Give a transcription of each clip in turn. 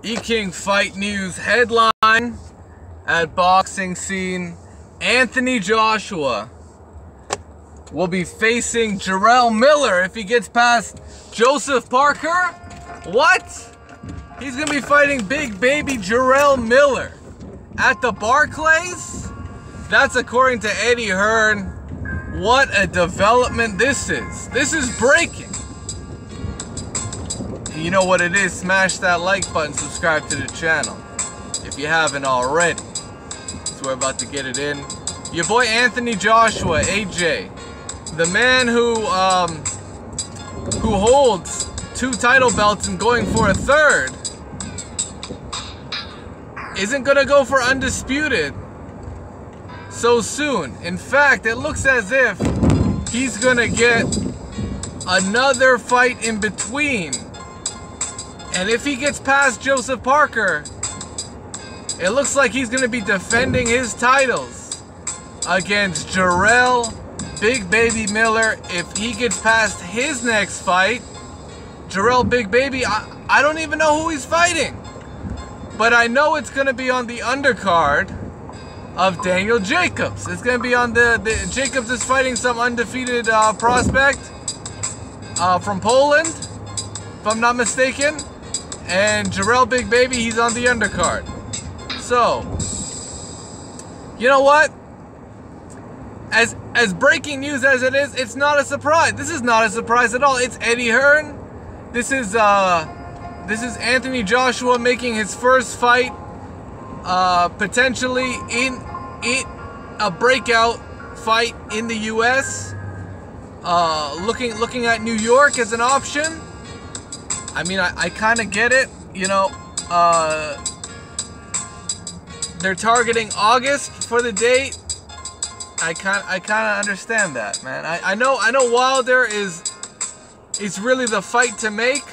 E-King Fight News headline at Boxing Scene. Anthony Joshua will be facing Jarrell Miller if he gets past Joseph Parker. What? He's going to be fighting big baby Jarrell Miller at the Barclays? That's according to Eddie Hearn. What a development this is. This is breaking. You know what it is. Smash that like button, subscribe to the channel if you haven't already. So we're about to get it in. Your boy Anthony Joshua, AJ, the man who holds 2 title belts and going for a 3rd, isn't gonna go for undisputed so soon. In fact, it looks as if he's gonna get another fight in between. And if he gets past Joseph Parker, it looks like he's going to be defending his titles against Jarrell Big Baby Miller. If he gets past his next fight, Jarrell Big Baby, I don't even know who he's fighting. But I know it's going to be on the undercard of Daniel Jacobs. It's going to be on the Jacobs is fighting some undefeated prospect from Poland, if I'm not mistaken. And Jarrell Big Baby, he's on the undercard. So, you know what? As breaking news as it is, it's not a surprise. This is not a surprise at all. It's Eddie Hearn. This is Anthony Joshua making his first fight, potentially in a breakout fight in the U.S. Looking at New York as an option. I mean, I kind of get it, you know. They're targeting August for the date. I kind of understand that, man. I know Wilder is really the fight to make,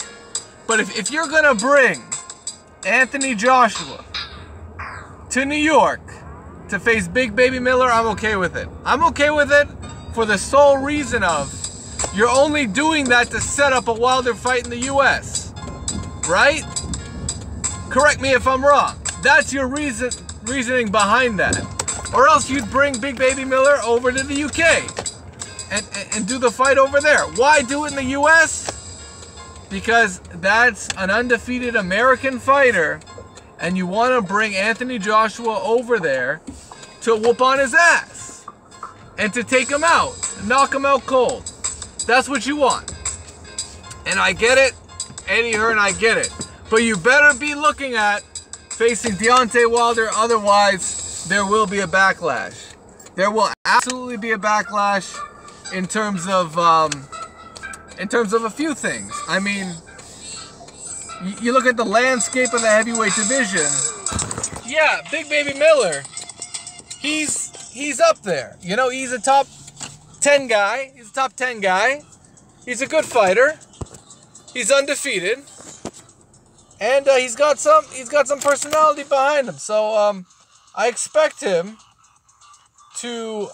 but if you're gonna bring Anthony Joshua to New York to face Big Baby Miller, I'm okay with it. I'm okay with it for the sole reason of you're only doing that to set up a Wilder fight in the U.S., right? Correct me if I'm wrong. That's your reasoning behind that. Or else you'd bring Big Baby Miller over to the UK and do the fight over there. Why do it in the U.S.? Because that's an undefeated American fighter, and you want to bring Anthony Joshua over there to whoop on his ass and to take him out, knock him out cold. That's what you want. And I get it, Eddie Hearn, I get it. But you better be looking at facing Deontay Wilder, otherwise there will be a backlash. There will absolutely be a backlash in terms of a few things. I mean, you look at the landscape of the heavyweight division. Yeah, Big Baby Miller, he's up there. You know, he's a top 10 guy. He's a top 10 guy. He's a good fighter. He's undefeated. And he's got some personality behind him. So I expect him to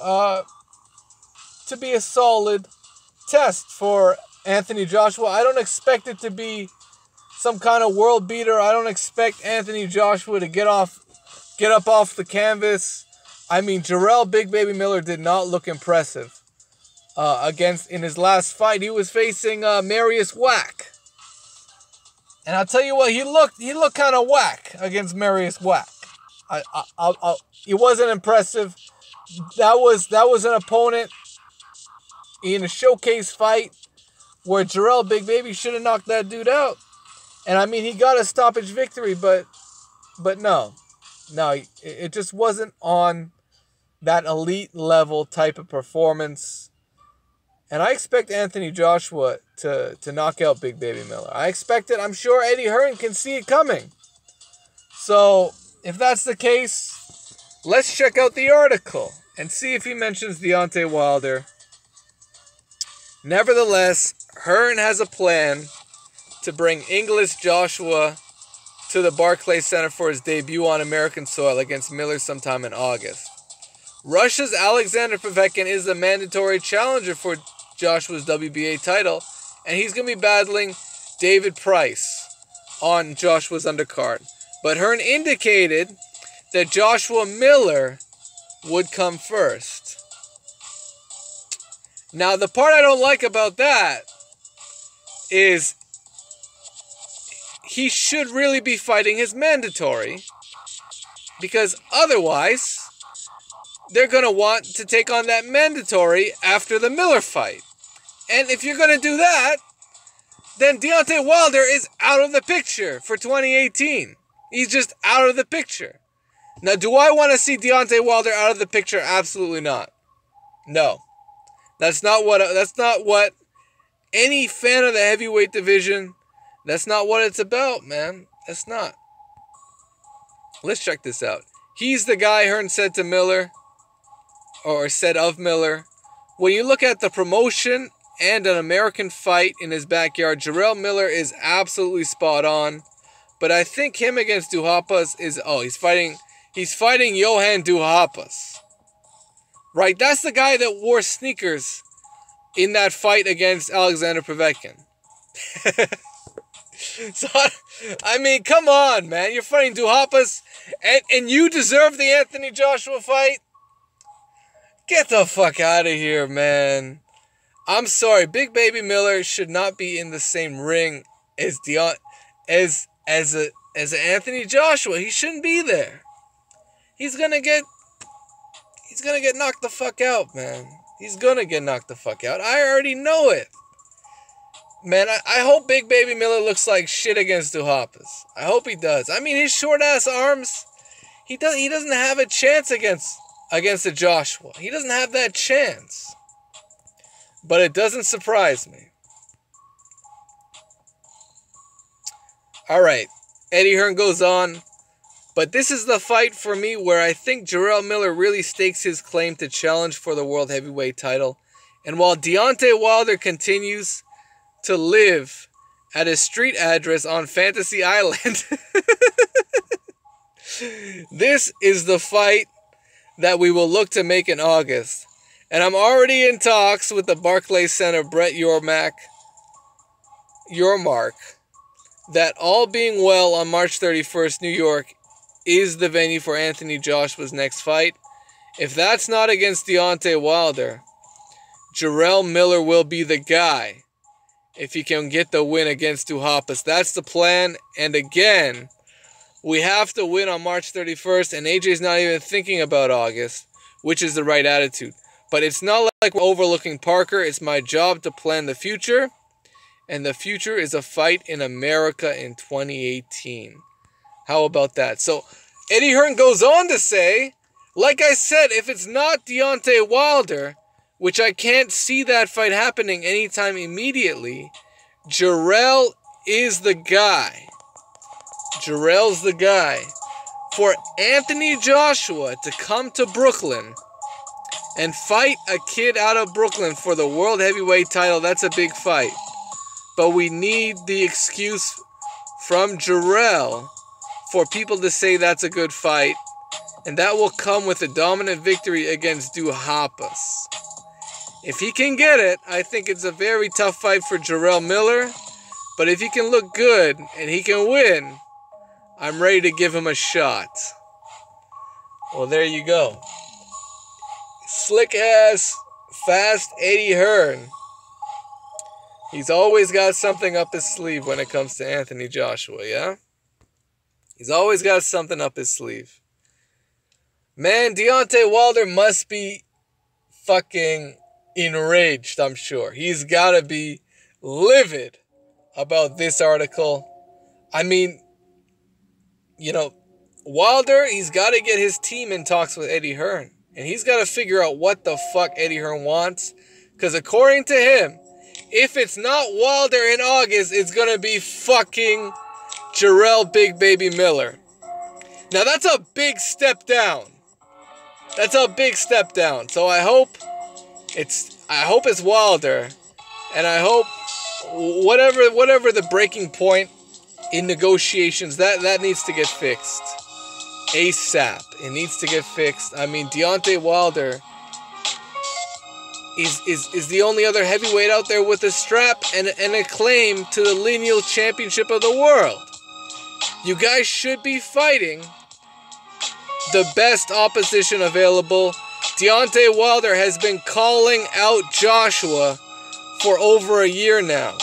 be a solid test for Anthony Joshua. I don't expect it to be some kind of world beater. I don't expect Anthony Joshua to get up off the canvas. I mean, Jarrell Big Baby Miller did not look impressive in his last fight. He was facing Marius Wack. And I'll tell you what, he looked kind of whack against Marius Wack. He wasn't impressive. That was an opponent in a showcase fight where Jarrell Big Baby should have knocked that dude out. And I mean, he got a stoppage victory, but no, it just wasn't on that elite level type of performance. And I expect Anthony Joshua to knock out Big Baby Miller. I expect it. I'm sure Eddie Hearn can see it coming. So if that's the case, let's check out the article and see if he mentions Deontay Wilder. Nevertheless, Hearn has a plan to bring English Joshua to the Barclays Center for his debut on American soil against Miller sometime in August. Russia's Alexander Povetkin is the mandatory challenger for Joshua's WBA title, and he's going to be battling David Price on Joshua's undercard. But Hearn indicated that Joshua Miller would come first. Now, the part I don't like about that is he should really be fighting his mandatory, because otherwise they're going to want to take on that mandatory after the Miller fight. And if you're going to do that, then Deontay Wilder is out of the picture for 2018. He's just out of the picture. Now, do I want to see Deontay Wilder out of the picture? Absolutely not. No. That's not what any fan of the heavyweight division, that's not what it's about, man. That's not. Let's check this out. He's the guy Hearn said to Miller, or said of Miller. When you look at the promotion and an American fight in his backyard, Jarrell Miller is absolutely spot on. But I think him against Duhaupas is, he's fighting Johan Duhaupas. Right, that's the guy that wore sneakers in that fight against Alexander Povetkin. So, I mean, come on, man. You're fighting Duhaupas, and you deserve the Anthony Joshua fight? Get the fuck out of here, man. I'm sorry, Big Baby Miller should not be in the same ring as Anthony Joshua. He shouldn't be there. He's gonna get knocked the fuck out, man. He's gonna get knocked the fuck out. I already know it. Man, I hope Big Baby Miller looks like shit against Duhaupas. I hope he does. I mean, his short ass arms, he doesn't have a chance against the Joshua. He doesn't have that chance. But it doesn't surprise me. Alright, Eddie Hearn goes on. But this is the fight for me where I think Jarrell Miller really stakes his claim to challenge for the World Heavyweight title. And while Deontay Wilder continues to live at his street address on Fantasy Island, this is the fight that we will look to make in August. And I'm already in talks with the Barclays Center, Brett Yormark, that all being well on March 31st, New York is the venue for Anthony Joshua's next fight. If that's not against Deontay Wilder, Jarrell Miller will be the guy if he can get the win against Duhaupas. That's the plan. And again, we have to win on March 31st, and AJ's not even thinking about August, which is the right attitude. But it's not like we're overlooking Parker. It's my job to plan the future. And the future is a fight in America in 2018. How about that? So, Eddie Hearn goes on to say, like I said, if it's not Deontay Wilder, which I can't see that fight happening anytime immediately, Jarrell is the guy. Jarrell's the guy. For Anthony Joshua to come to Brooklyn and fight a kid out of Brooklyn for the World Heavyweight title, that's a big fight. But we need the excuse from Jarrell for people to say that's a good fight. And that will come with a dominant victory against Duhaupas. If he can get it, I think it's a very tough fight for Jarrell Miller. But if he can look good and he can win, I'm ready to give him a shot. Well, there you go. Slick ass, fast Eddie Hearn. He's always got something up his sleeve when it comes to Anthony Joshua, yeah? He's always got something up his sleeve. Man, Deontay Wilder must be fucking enraged, I'm sure. He's got to be livid about this article. I mean, you know, Wilder, he's got to get his team in talks with Eddie Hearn. And he's got to figure out what the fuck Eddie Hearn wants. Because according to him, if it's not Wilder in August, it's going to be fucking Jarrell Big Baby Miller. Now, that's a big step down. That's a big step down. So I hope it's Wilder. And I hope whatever the breaking point in negotiations, that needs to get fixed. ASAP. It needs to get fixed. I mean, Deontay Wilder is the only other heavyweight out there with a strap and a claim to the lineal championship of the world. You guys should be fighting the best opposition available. Deontay Wilder has been calling out Joshua for over a year now.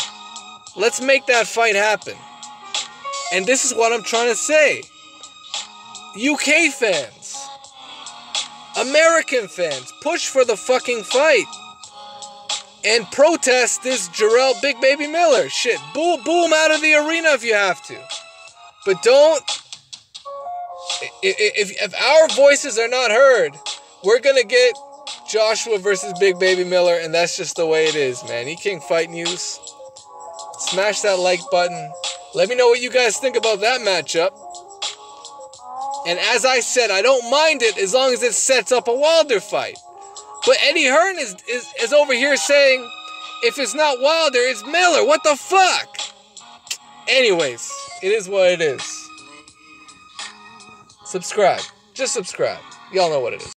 Let's make that fight happen. And this is what I'm trying to say. UK fans, American fans, push for the fucking fight. And protest this Jarrell Big Baby Miller shit. Boo him out of the arena if you have to. But don't... If our voices are not heard, we're gonna get Joshua versus Big Baby Miller, and that's just the way it is, man. E-King Fight News. Smash that like button. Let me know what you guys think about that matchup. And as I said, I don't mind it as long as it sets up a Wilder fight. But Eddie Hearn is over here saying, if it's not Wilder, it's Miller. What the fuck? Anyways, it is what it is. Subscribe. Just subscribe. Y'all know what it is.